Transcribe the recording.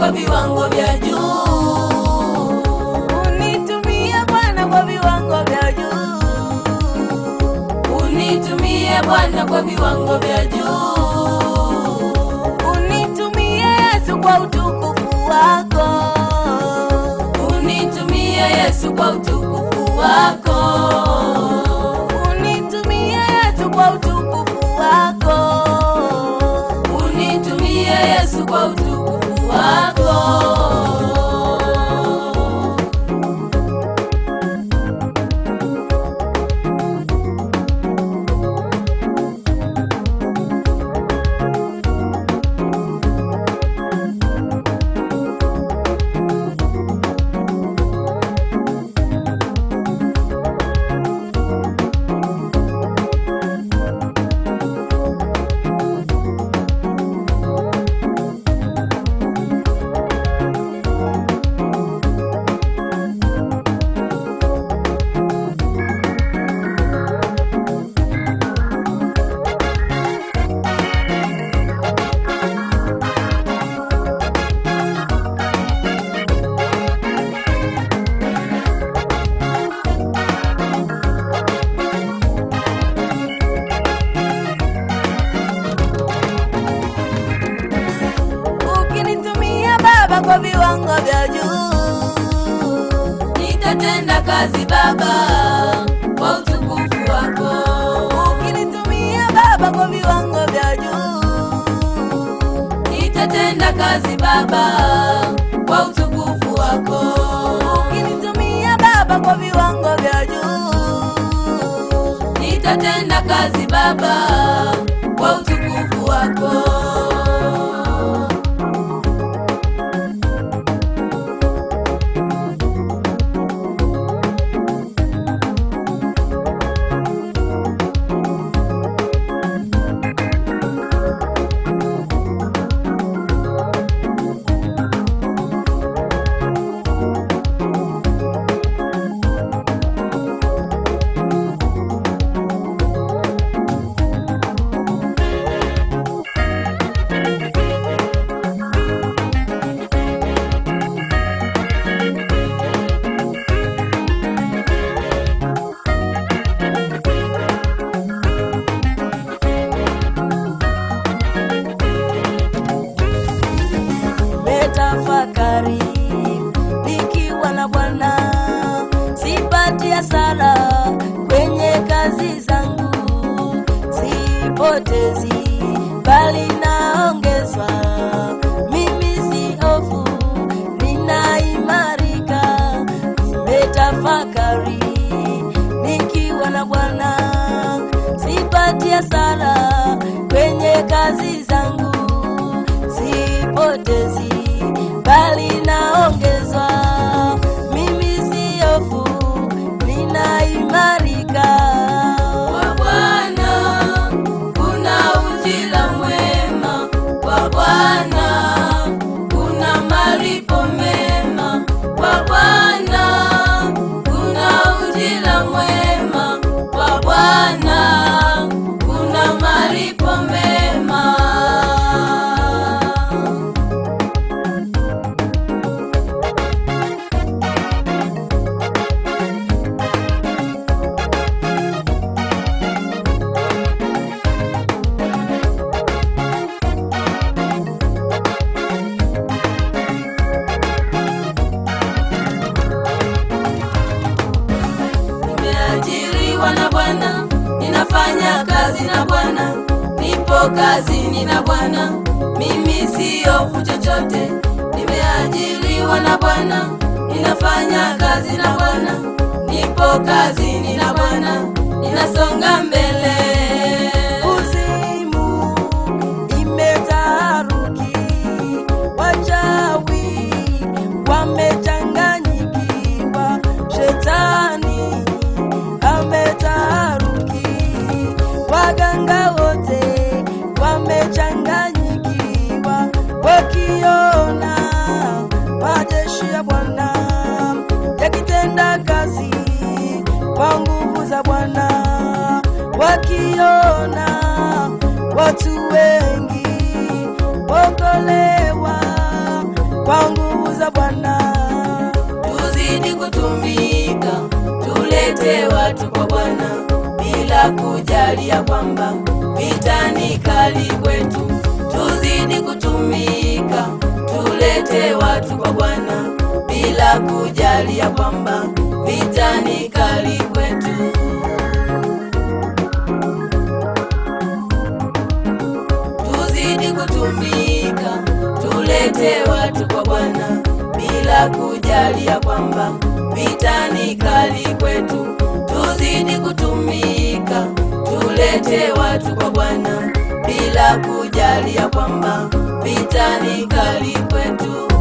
kwa viwango vya juu. Unitumie Bwana kwa viwango vya juu. Unitumie Bwana kwa viwango vya juu. Unitumie Yesu kwa utukufu wako. Unitumie Yesu kwa utukufu wako. Unitumie Yesu kwa utukufu wako. Unitumie Yesu kwa utukufu wako. Ukinitumia Baba kwa viwango vya juu, nitatenda kazi Baba kwa utukufu wako. Ukinitumia Baba kwa viwango vya juu, nitatenda kazi Baba kwa utukufu wako. Ukinitumia Baba kwa viwango vya juu, nitatenda kazi Baba kwa utukufu wako. Tafakari nikiwa na Bwana, sipati hasara kwenye kazi zangu, sipotezi bali naongezwa. Mimi si hofu, ninaimarika. Nimetafakari nikiwa na Bwana, sipati hasara kwenye kazi zangu, sipotezi bali naongezwa. Mimi si hofu, ninaimarika. Kwa Bwana kuna ujira mwema, kwa Bwana kuna malipo mema, kwa Bwana kuna ujira mwema, kwa Bwana kuna malipo mema. Nimeajiriwa na Bwana, ninafanya kazi na Bwana, nipo kazini na Bwana, mimi si hofu chochote. Nimeajiriwa na Bwana, ninafanya kazi na Bwana, nipo kazini na Bwana, ninasonga mbele. Kuzimu imetaharuki, wachawi wamechanganyikiwa, shetani ametaharuki, waganga wote wamechanganyikiwa, wakiona majeshi ya Bwana yakitenda kazi kwa nguvu za Bwana, wakiona kwa nguvu za Bwana. Tuzidi kutumika, tulete watu kwa Bwana, bila kujalia kwamba vita ni kali kwetu. Tuzidi kutumika, tulete watu kwa Bwana, bila kujalia kwamba vita ni kali kwetu. Tuzidi kutumika, tulete watu kwa Bwana, bila kujalia kwamba vita ni kali kwetu. Tuzidi kutumika, tulete watu kwa Bwana, bila kujalia kwamba vita ni kali kwetu.